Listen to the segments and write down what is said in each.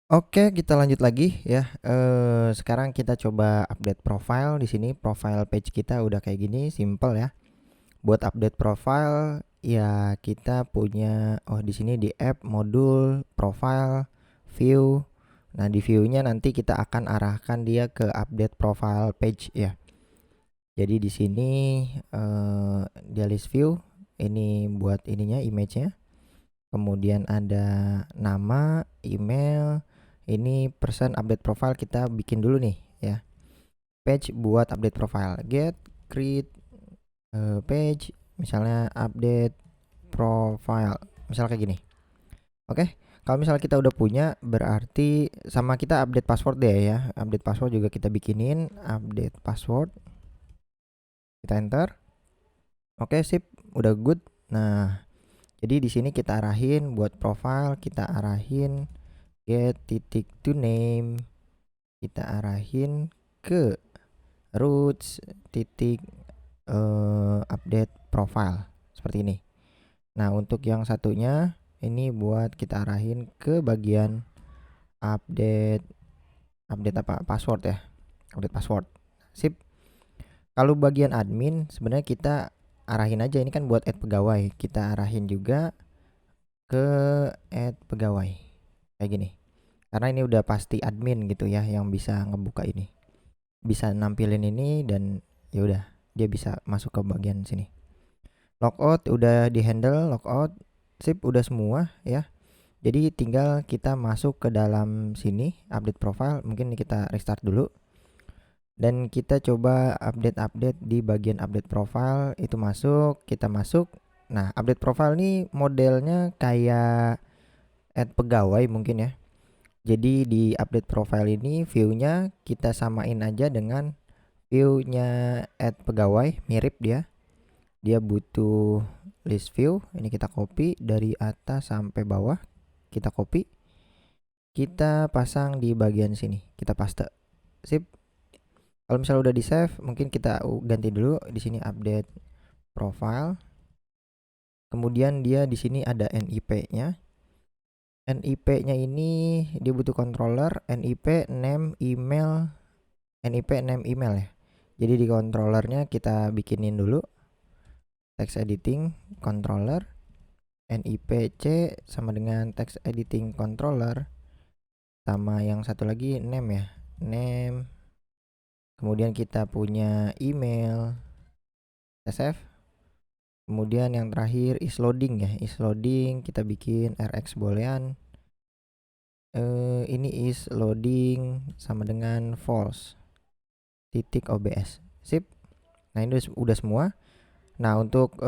Oke, kita lanjut lagi ya. Sekarang kita coba update profile. Di sini profile page kita udah kayak gini, simple ya. Buat update profile, ya kita punya di sini di app modul profile view. Nah, di view-nya nanti kita akan arahkan dia ke update profile page ya. Jadi di sini dia list view. Ini buat ininya image-nya. Kemudian ada nama, email. Ini person update profile kita bikin dulu nih ya. Page buat update profile. Get create page, misalnya update profile. Misal kayak gini. Oke. Kalau misalnya kita udah punya, berarti sama kita update password deh ya. Update password juga kita bikinin, update password. Kita enter. Oke, sip, udah good. Nah, jadi di sini kita arahin buat profile, kita arahin get titik to name, kita arahin ke roots titik update profile seperti ini. Nah, untuk yang satunya ini buat kita arahin ke bagian update apa password ya, update password. Sip. Kalau bagian admin sebenarnya kita arahin aja, ini kan buat add pegawai, kita arahin juga ke add pegawai kayak gini, karena ini udah pasti admin gitu ya yang bisa ngebuka ini, bisa nampilin ini, dan ya udah dia bisa masuk ke bagian sini. Logout udah di handle, logout sip, udah semua ya. Jadi tinggal kita masuk ke dalam sini update profile. Mungkin kita restart dulu dan kita coba update di bagian update profile. Itu masuk, kita masuk. Nah, update profile nih modelnya kayak add pegawai mungkin ya. Jadi di update profile ini view-nya kita samain aja dengan view-nya add pegawai, mirip dia. Dia butuh list view. Ini kita copy dari atas sampai bawah. Kita copy, kita pasang di bagian sini, kita paste. Sip. Kalau misalnya udah di save, mungkin kita ganti dulu di sini update profile. Kemudian dia di sini ada NIP-nya. NIP-nya ini dia butuh controller, NIP name email, NIP name email ya. Jadi di controllernya kita bikinin dulu text editing controller, NIPC sama dengan text editing controller, sama yang satu lagi name ya, name. Kemudian kita punya email, save. Kemudian yang terakhir is loading ya, is loading kita bikin rx boolean. Ini is loading sama dengan false titik obs. Sip. Nah, ini udah semua. Nah, untuk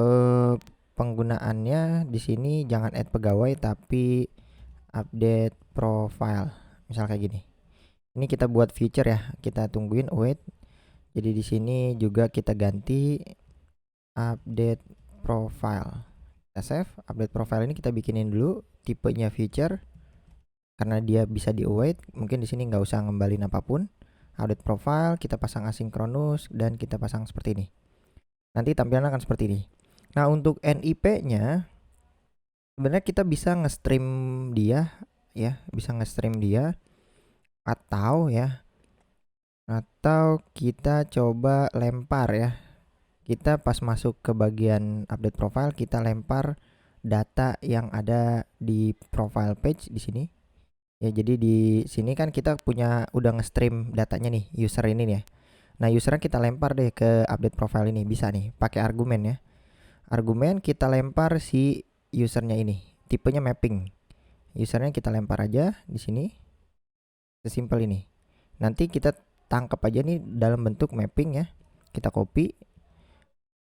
penggunaannya di sini jangan add pegawai tapi update profile. Misal kayak gini. Ini kita buat feature ya, kita tungguin wait. Jadi di sini juga kita ganti update profile. Kita save. Update profile ini kita bikinin dulu tipenya feature karena dia bisa di await. Mungkin di sini nggak usah ngembalin apapun. Update profile kita pasang asinkronus dan kita pasang seperti ini. Nanti tampilannya akan seperti ini. Nah, untuk NIP-nya sebenarnya kita bisa nge-stream dia ya, bisa nge-stream dia atau kita coba lempar ya. Kita pas masuk ke bagian update profile, kita lempar data yang ada di profile page di sini. Ya, jadi di sini kan kita udah nge-stream datanya nih, user ini nih ya. Nah, usernya kita lempar deh ke update profile ini, bisa nih, pakai argumen ya. Argumen kita lempar si usernya ini, tipenya mapping. Usernya kita lempar aja di sini. Sesimpel ini. Nanti kita tangkap aja nih dalam bentuk mapping ya. Kita copy.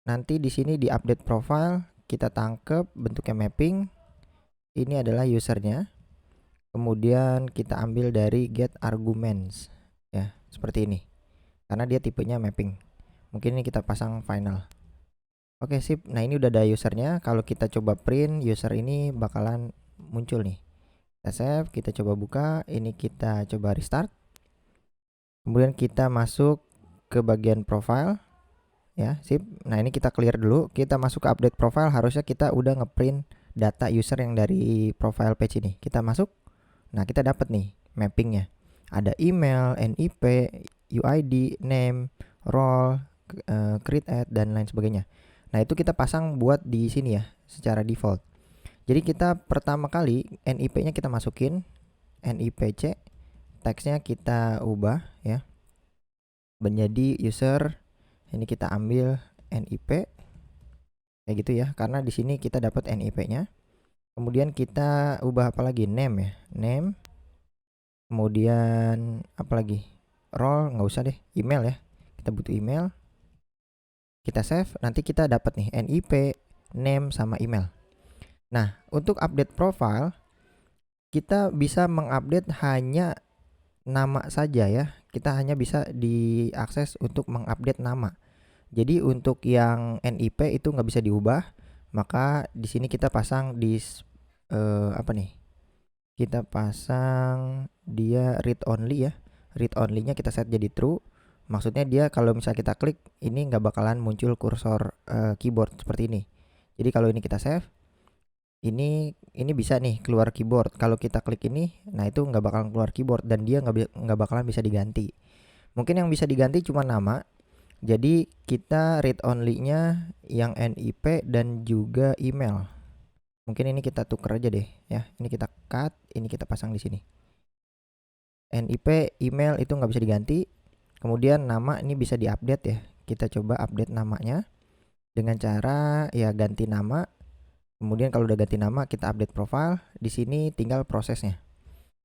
Nanti di sini di update profile kita tangkap bentuknya mapping. Ini adalah usernya. Kemudian kita ambil dari get arguments ya, seperti ini. Karena dia tipenya mapping. Mungkin ini kita pasang final. Oke, sip. Nah, ini udah ada usernya. Kalau kita coba print, user ini bakalan muncul nih. Kita save, kita coba buka. Ini kita coba restart. Kemudian kita masuk ke bagian profile. Ya, sip. Nah, ini kita clear dulu. Kita masuk ke update profile. Harusnya kita udah ngeprint data user yang dari profile page ini. Kita masuk. Nah, kita dapat nih mappingnya. Ada email, NIP, UID, name, role, create ad, dan lain sebagainya. Nah, itu kita pasang buat di sini ya, secara default. Jadi kita pertama kali NIP-nya kita masukin, NIPC, teksnya kita ubah ya menjadi user. Ini kita ambil NIP kayak gitu ya, karena di sini kita dapat NIP-nya. Kemudian kita ubah apa lagi? Name ya, name. Kemudian apa lagi? Role nggak usah deh, email ya. Kita butuh email. Kita save, nanti kita dapat nih NIP, name sama email. Nah, untuk update profile kita bisa mengupdate hanya nama saja ya. Kita hanya bisa diakses untuk mengupdate nama. Jadi untuk yang NIP itu nggak bisa diubah, maka di sini kita pasang di apa nih? Kita pasang dia read only ya. Read only-nya kita set jadi true. Maksudnya dia kalau misalnya kita klik ini nggak bakalan muncul kursor keyboard seperti ini. Jadi kalau ini kita save, ini bisa nih keluar keyboard. Kalau kita klik ini, nah itu nggak bakalan keluar keyboard dan dia nggak bakalan bisa diganti. Mungkin yang bisa diganti cuma nama. Jadi kita read only-nya yang NIP dan juga email. Mungkin ini kita tuker aja deh ya. Ini kita cut, ini kita pasang di sini. NIP, email itu nggak bisa diganti. Kemudian nama ini bisa diupdate ya. Kita coba update namanya dengan cara ya ganti nama. Kemudian kalau udah ganti nama kita update profile. Di sini tinggal prosesnya.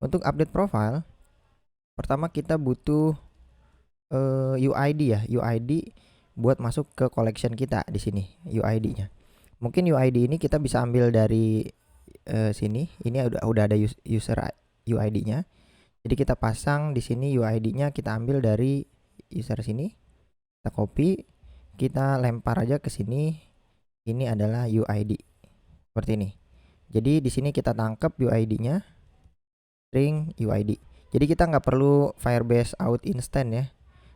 Untuk update profile, pertama kita butuh UID ya, UID buat masuk ke collection kita di sini UID-nya. Mungkin UID ini kita bisa ambil dari sini. Ini udah ada user UID-nya. Jadi kita pasang di sini UID-nya, kita ambil dari user sini. Kita copy, kita lempar aja ke sini. Ini adalah UID. Seperti ini. Jadi di sini kita tangkap UID-nya, string UID. Jadi kita nggak perlu Firebase out instant ya.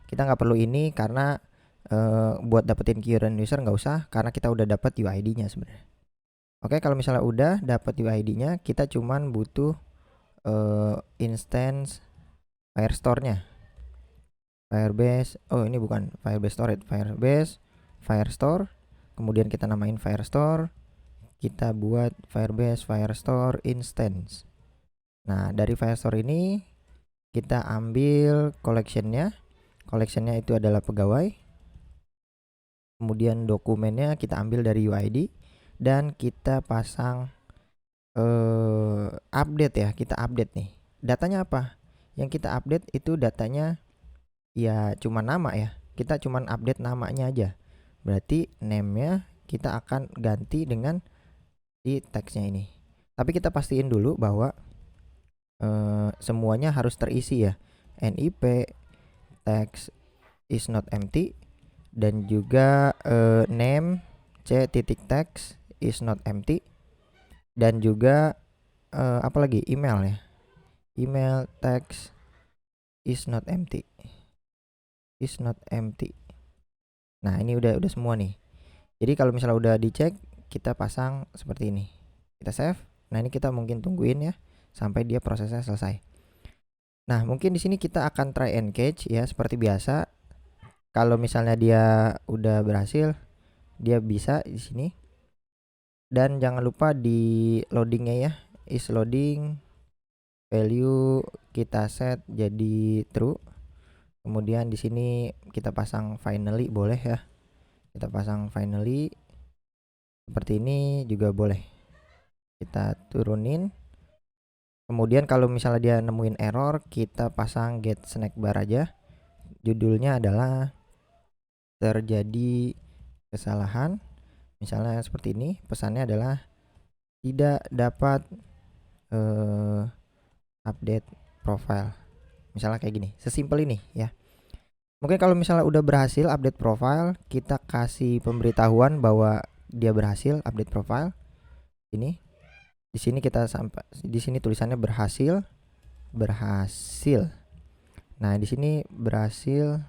Kita nggak perlu ini karena buat dapetin current user nggak usah, karena kita udah dapat UID-nya sebenarnya. Oke, kalau misalnya udah dapat UID-nya, kita cuman butuh instance Firestore-nya. Firebase, oh ini bukan Firebase Storage, Firebase Firestore. Kemudian kita namain Firestore. Kita buat Firebase Firestore instance. Nah, dari Firestore ini kita ambil collection-nya. Collection-nya itu adalah pegawai. Kemudian dokumennya kita ambil dari UID dan kita pasang update ya. Kita update nih. Datanya apa? Yang kita update itu datanya ya cuma nama ya. Kita cuma update namanya aja. Berarti name-nya kita akan ganti dengan di teksnya ini. Tapi kita pastiin dulu bahwa semuanya harus terisi ya. NIP text is not empty dan juga name c.text is not empty dan juga apa lagi email ya. Email text is not empty. Is not empty. Nah, ini udah semua nih. Jadi kalau misalnya udah dicek, kita pasang seperti ini. Kita save. Nah, ini kita mungkin tungguin ya sampai dia prosesnya selesai. Nah, mungkin di sini kita akan try and catch ya seperti biasa. Kalau misalnya dia udah berhasil, dia bisa di sini. Dan jangan lupa di loadingnya ya, is loading, value kita set jadi true. Kemudian di sini kita pasang finally boleh ya. Kita pasang finally seperti ini juga boleh. Kita turunin. Kemudian kalau misalnya dia nemuin error, kita pasang get snack bar aja. Judulnya adalah terjadi kesalahan. Misalnya seperti ini, pesannya adalah tidak dapat update profile. Misalnya kayak gini, sesimpel ini ya. Mungkin kalau misalnya udah berhasil update profile, kita kasih pemberitahuan bahwa dia berhasil update profile. Ini di sini kita sampai di sini tulisannya berhasil. Nah, di sini berhasil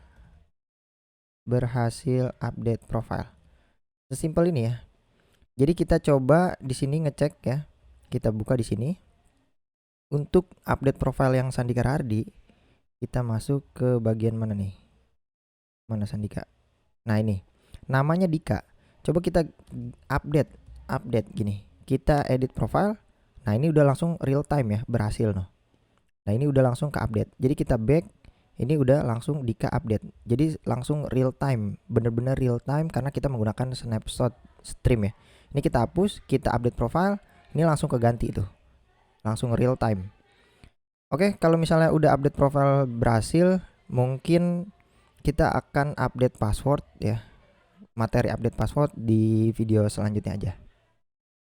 update profile. Sesimpel ini ya. Jadi kita coba di sini ngecek ya. Kita buka di sini. Untuk update profile yang Sandika Rardi, kita masuk ke bagian mana nih? Mana Sandika? Nah ini, namanya Dika. Coba kita update gini. Kita edit profile. Nah ini udah langsung real time ya, berhasil noh. Nah ini udah langsung ke update. Jadi kita back, ini udah langsung Dika update. Jadi langsung real time, bener-bener real time karena kita menggunakan snapshot stream ya. Ini kita hapus, kita update profile, ini langsung keganti tuh, langsung real time. Oke, kalau misalnya udah update profile berhasil, mungkin kita akan update password ya. Materi update password di video selanjutnya aja.